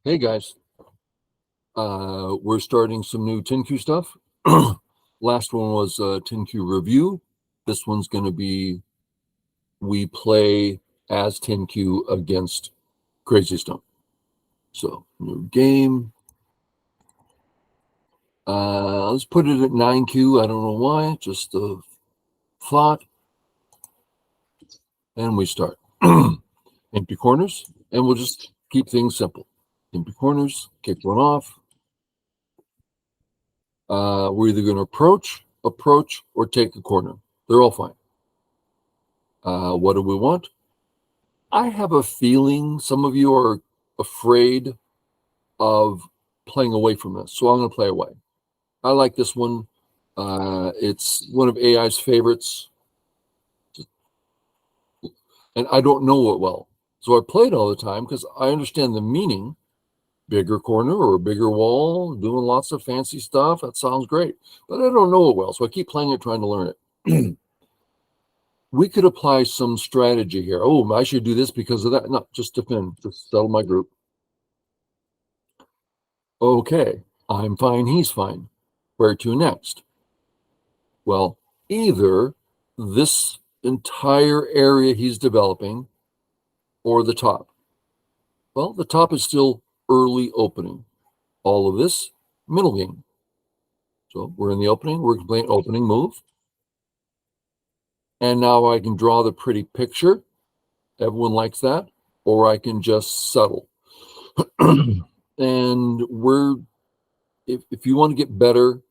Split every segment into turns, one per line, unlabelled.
Hey guys, we're starting some new 10Q stuff. Last one was 10Q review. This one's going to be we play as 10Q against CrazyStone. So new game. Let's put it at 9Q. I don't know why, just a thought. And we start. Empty corners, and we'll just keep things simple. Empty corners, kick one off. We're either going to approach, or take a corner. They're all fine. What do we want? I have a feeling some of you are afraid of playing away from this, so I'm going to play away. I like this one. It's one of AI's favorites, and I don't know it well. So I play it all the time because I understand the meaning. Bigger corner or a bigger wall, doing lots of fancy stuff. That sounds great, but I don't know it well, so I keep playing it, trying to learn it. We could apply some strategy here. Oh, I should do this because of that. No, just defend, just settle my group. Okay, I'm fine, he's fine. Where to next? Well, either this entire area he's developing or the top. Well, the top is still early opening. All of this, middle game. So we're in the opening, we're playing opening move. And now I can draw the pretty picture. Everyone likes that. Or I can just settle. And if you want to get better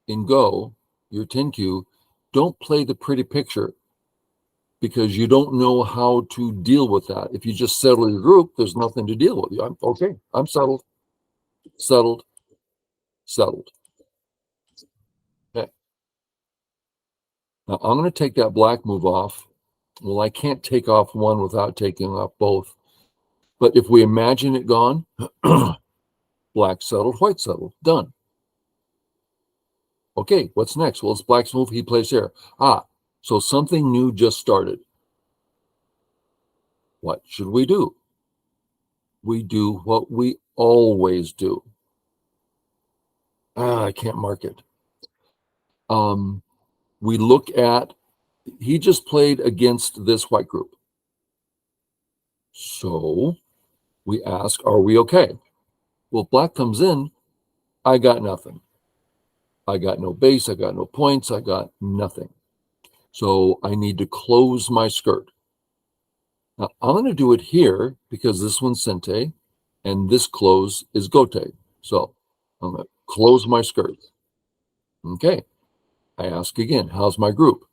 in Go, your 10Q, don't play the pretty picture because you don't know how to deal with that. If you just settle your group, there's nothing to deal with. I'm settled, settled, settled. Okay. Now I'm going to take that black move off. Well, I can't take off one without taking off both. But if we imagine it gone, black settled, white settled, done. Okay, what's next? Well, it's black's move, he plays here. So something new just started. What should we do? We do what we always do. I can't mark it. We look at, he just played against this white group. So we ask, are we okay? Well, black comes in, I got nothing. I got no base, I got no points, I got nothing. So I need to close my skirt. Now I'm going to do it here because this one's Sente and this close is Gote. So I'm going to close my skirt. Okay. I ask again, how's my group?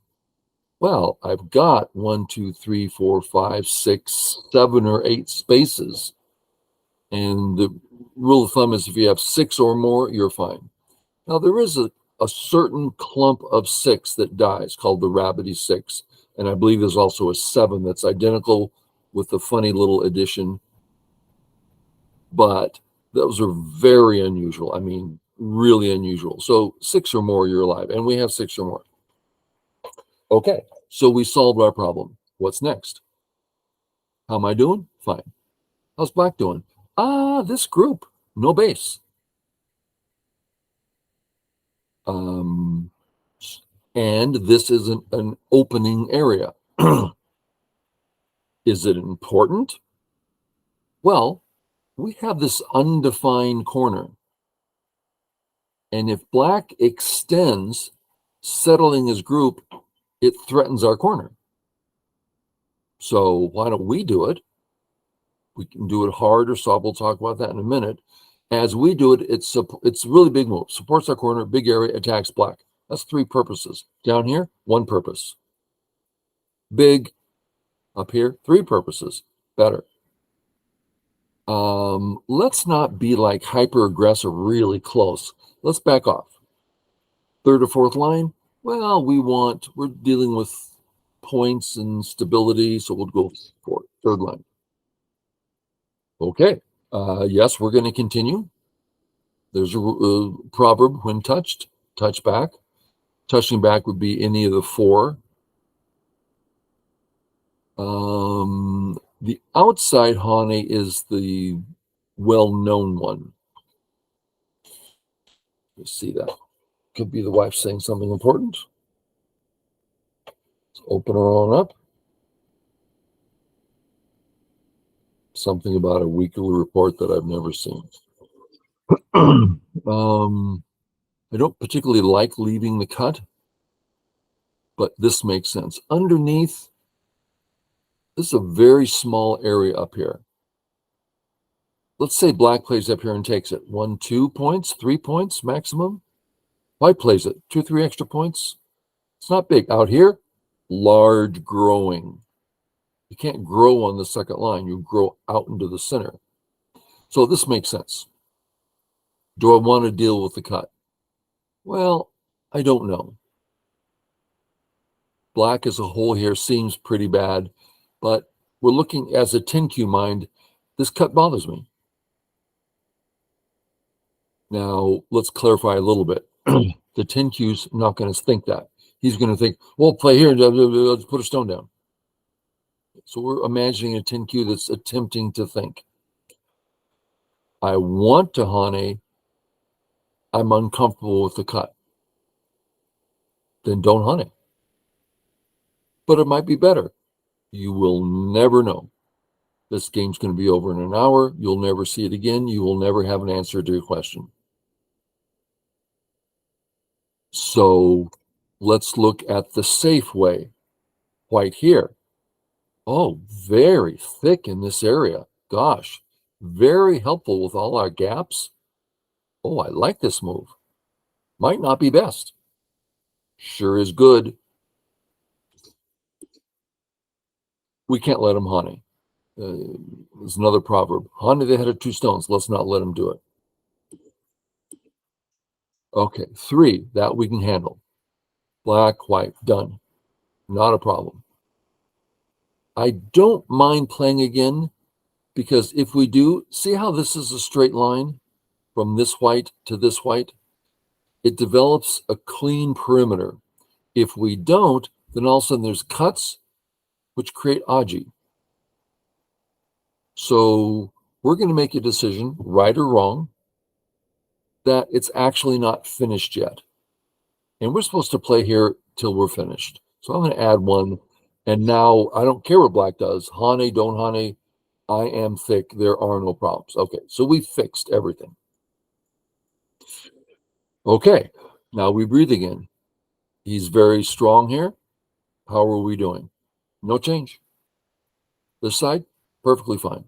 Well, I've got 1, 2, 3, 4, 5, 6, 7 or 8 spaces. And the rule of thumb is if you have 6 or more, you're fine. Now, there is a certain clump of 6 that dies called the rabbity 6. And I believe there's also a 7 that's identical with the funny little addition. But those are very unusual. I mean, really unusual. So 6 or more, you're alive. And we have 6 or more. Okay, so we solved our problem. What's next? How am I doing? Fine. How's black doing? This group, no base. And this isn't an opening area. Is it important? Well, we have this undefined corner. And if black extends, settling his group, it threatens our corner. So why don't we do it? We can do it hard or soft. We'll talk about that in a minute. As we do it, it's a really big move. Supports our corner, big area, attacks black. That's 3 purposes. Down here, 1 purpose. Big, up here, 3 purposes. Better. Let's not be like hyper aggressive really close. Let's back off. 3rd or 4th line, well, we're dealing with points and stability, so we'll go for 3rd line. Okay, yes, we're going to continue. There's a proverb, when touched, touch back. Touching back would be any of the 4. The outside Hane is the well-known one. You see that? Could be the wife saying something important. Let's open her on up. Something about a weekly report that I've never seen. I don't particularly like leaving the cut, but this makes sense. Underneath, this is a very small area up here. Let's say black plays up here and takes it. 1, 2 points, 3 points maximum. White plays it, 2, 3 extra points. It's not big. Out here, large growing. You can't grow on the second line. You grow out into the center. So this makes sense. Do I want to deal with the cut? Well, I don't know. Black as a whole here seems pretty bad, but we're looking as a 10Q mind. This cut bothers me. Now, let's clarify a little bit. The 10Q's not going to think that. He's going to think, well, play here and let's put a stone down. So we're imagining a 10Q that's attempting to think. I want to Hane. I'm uncomfortable with the cut. Then don't Hane. But it might be better. You will never know. This game's going to be over in an hour. You'll never see it again. You will never have an answer to your question. So let's look at the safe way. White here. Oh, very thick in this area. Gosh, very helpful with all our gaps. Oh, I like this move. Might not be best. Sure is good. We can't let him Hane. There's another proverb. Hane the head of 2 stones. Let's not let him do it. Okay, 3. That we can handle. Black, white, done. Not a problem. I don't mind playing again because if we do, see how this is a straight line from this white to this white? It develops a clean perimeter. If we don't, then all of a sudden there's cuts which create aji. So we're going to make a decision, right or wrong, that it's actually not finished yet. And we're supposed to play here till we're finished. So I'm going to add 1. And now I don't care what black does. Hane, don't Hane. I am thick. There are no problems. Okay, so we fixed everything. Okay, now we breathe again. He's very strong here. How are we doing? No change. This side, perfectly fine.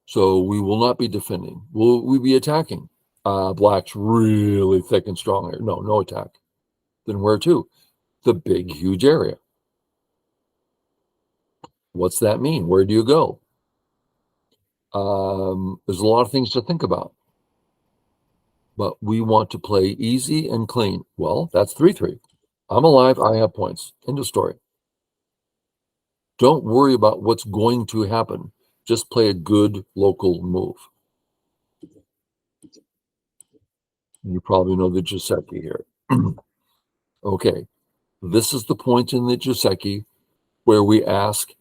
So we will not be defending. Will we be attacking? Black's really thick and strong here. No attack. Then where to? The big, huge area. What's that mean? Where do you go? There's a lot of things to think about. But we want to play easy and clean. Well, that's 3-3. I'm alive. I have points. End of story. Don't worry about what's going to happen. Just play a good local move. You probably know the Joseki here. Okay. This is the point in the Joseki where we ask,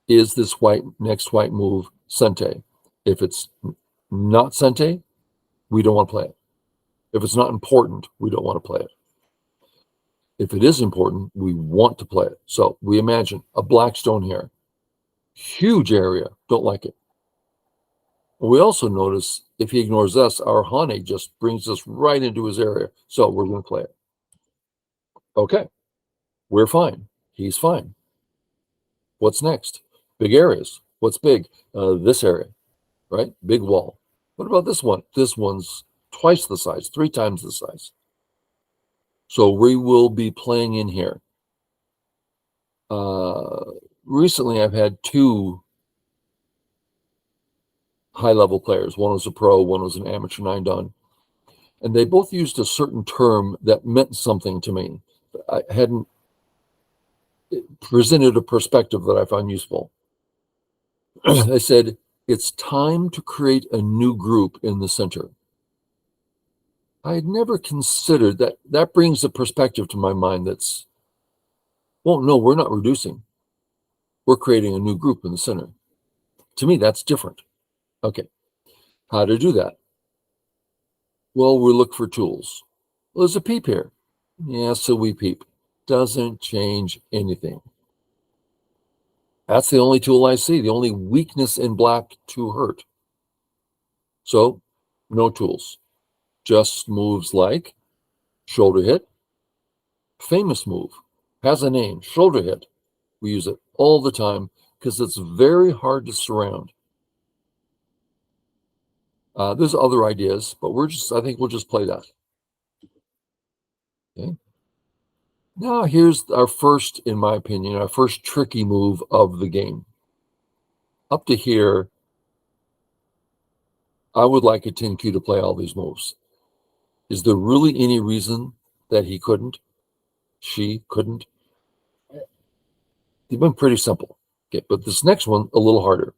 is this next white move sente? If it's not sente, we don't want to play it. If it's not important, we don't want to play it. If it is important, we want to play it. So we imagine a black stone here. Huge area. Don't like it. We also notice if he ignores us, our Hane just brings us right into his area. So we're going to play it. Okay. We're fine. He's fine. What's next? Big areas. What's big? This area, right? Big wall. What about this one? This one's twice the size, 3 times the size. So we will be playing in here. Recently, I've had 2 high-level players. One was a pro, one was an amateur 9-dan. And they both used a certain term that meant something to me. I hadn't presented a perspective that I found useful. They said, it's time to create a new group in the center. I had never considered that. That brings a perspective to my mind that's, well, no, we're not reducing. We're creating a new group in the center. To me, that's different. Okay, how to do that? Well, we look for tools. Well, there's a peep here. Yeah, so we peep. Doesn't change anything. That's the only tool I see, the only weakness in black to hurt. So, no tools. Just moves like shoulder hit, famous move, has a name, shoulder hit. We use it all the time because it's very hard to surround. There's other ideas, but I think we'll just play that. Okay. Now here's our first, in my opinion, our first tricky move of the game. Up to here, I would like a 10Q to play all these moves. Is there really any reason that he couldn't? She couldn't? They've been pretty simple. Okay, but this next one, a little harder.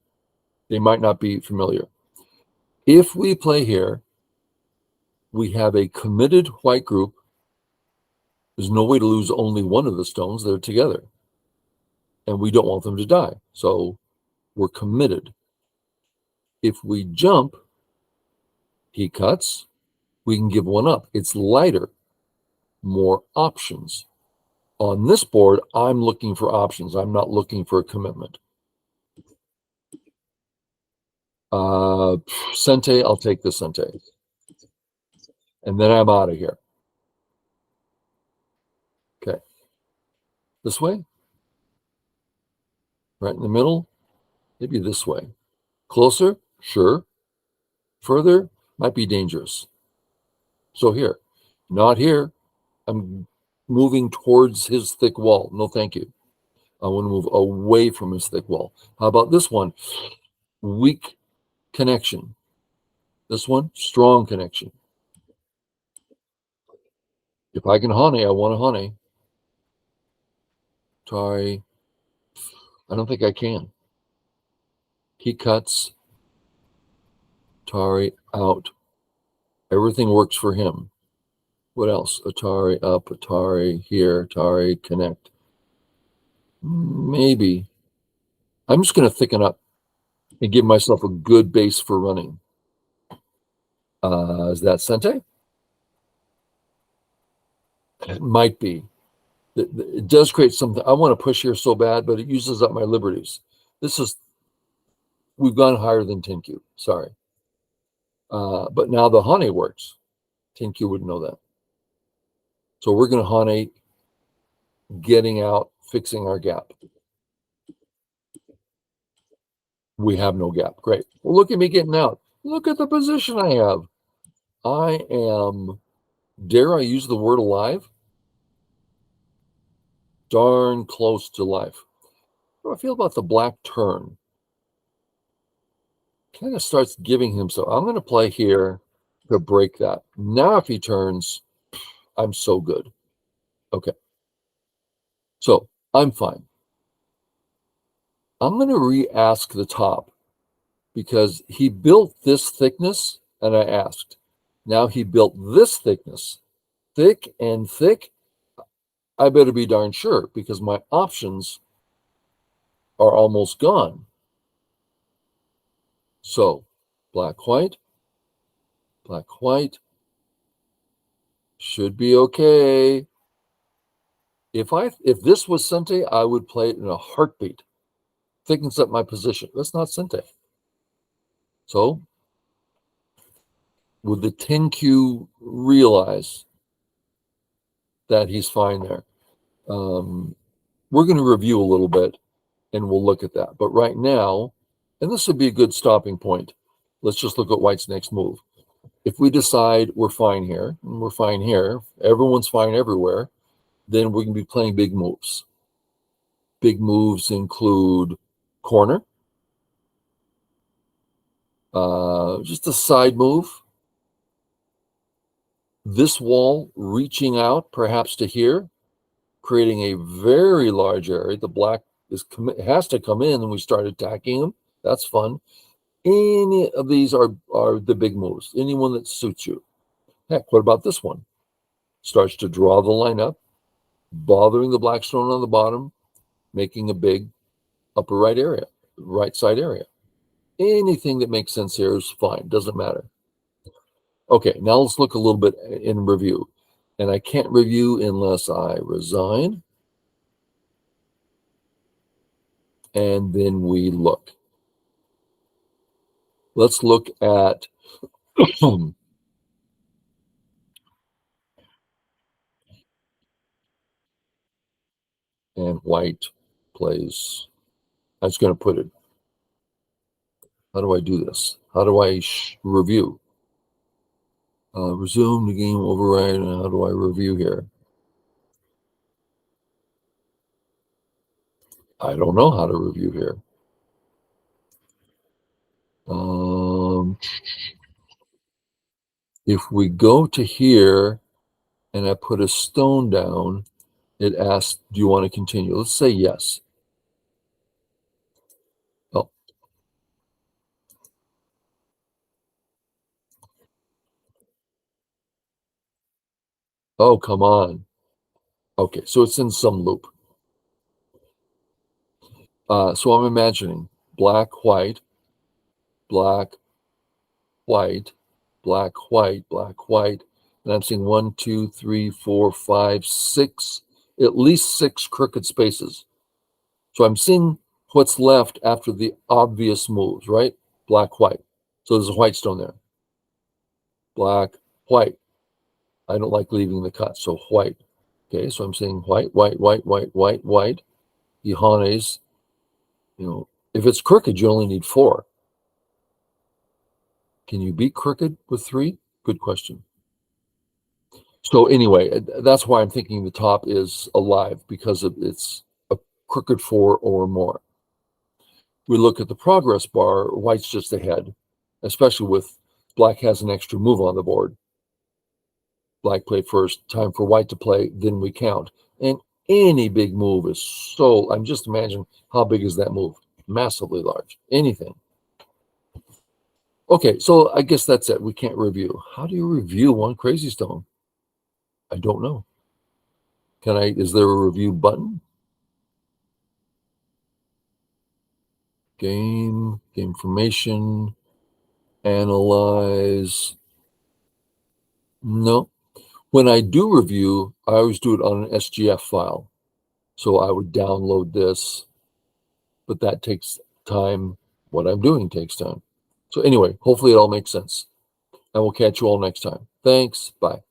They might not be familiar. If we play here, we have a committed white group. There's no way to lose only one of the stones. They're together. And we don't want them to die. So we're committed. If we jump, he cuts, we can give one up. It's lighter, more options. On this board, I'm looking for options. I'm not looking for a commitment. Sente, I'll take the Sente. And then I'm out of here. Okay. This way? Right in the middle? Maybe this way. Closer? Sure. Further? Might be dangerous. So here. Not here. I'm moving towards his thick wall. No, thank you. I want to move away from his thick wall. How about this one? Weak connection. This one, strong connection. If I can hane, I want to hane. Sorry. I don't think I can. He cuts. Atari out. Everything works for him. What else? Atari up, Atari here, Atari connect. Maybe. I'm just going to thicken up and give myself a good base for running. Is that Sente? It might be. It does create something. I want to push here so bad, but it uses up my liberties. We've gone higher than 10Q. Sorry. But now the hane works. 10Q wouldn't know that. So we're going to hane, getting out, fixing our gap. We have no gap. Great. Well, look at me getting out. Look at the position I have. I am, dare I use the word alive? Darn close to life. What do I feel about the black turn? Kind of starts giving him, so I'm going to play here to break that. Now if he turns, I'm so good. Okay. So I'm fine. I'm going to re-ask the top because he built this thickness and I asked. Now he built this thickness, thick and thick. I better be darn sure because my options are almost gone. So black, white, should be okay. If this was Sente, I would play it in a heartbeat. Thickens up my position. That's not Sente. So would the 10Q realize that he's fine there? We're going to review a little bit and we'll look at that. But right now, and this would be a good stopping point, let's just look at white's next move. If we decide we're fine here, and we're fine here, everyone's fine everywhere, then we're going to be playing big moves. Big moves include corner, just a side move, this wall reaching out perhaps to here, creating a very large area. The black has to come in and we start attacking them. That's fun. Any of these are the big moves. Anyone that suits you. Heck, what about this one? Starts to draw the line up, bothering the black stone on the bottom, making a big upper right area, right side area. Anything that makes sense here is fine, doesn't matter. Okay, now let's look a little bit in review. And I can't review unless I resign. And then we look. Let's look at and white plays. I was going to put it. How do I do this? How do I review? Resume the game override. How do I review here? I don't know how to review here. If we go to here and I put a stone down, it asks, do you want to continue? Let's say yes. Oh, oh, come on. Okay, so it's in some loop. So I'm imagining black, white, black, white, black, white, black, white. And I'm seeing 1, 2, 3, 4, 5, 6, at least 6 crooked spaces. So I'm seeing what's left after the obvious moves, right? Black, white. So there's a white stone there. Black, white. I don't like leaving the cut, so white. Okay, so I'm saying white, white, white, white, white, white. Ihanes, if it's crooked, you only need 4. Can you beat crooked with 3? Good question. So anyway, that's why I'm thinking the top is alive, because it's a crooked 4 or more. We look at the progress bar, white's just ahead, especially with black has an extra move on the board. Black played first, time for white to play, then we count. And any big move is so, I'm just imagining how big is that move? Massively large. Anything. Okay, so I guess that's it. We can't review. How do you review on CrazyStone? I don't know. Is there a review button? Game information, analyze. No. When I do review, I always do it on an SGF file. So I would download this, but that takes time. What I'm doing takes time. So anyway, hopefully it all makes sense. And we'll catch you all next time. Thanks. Bye.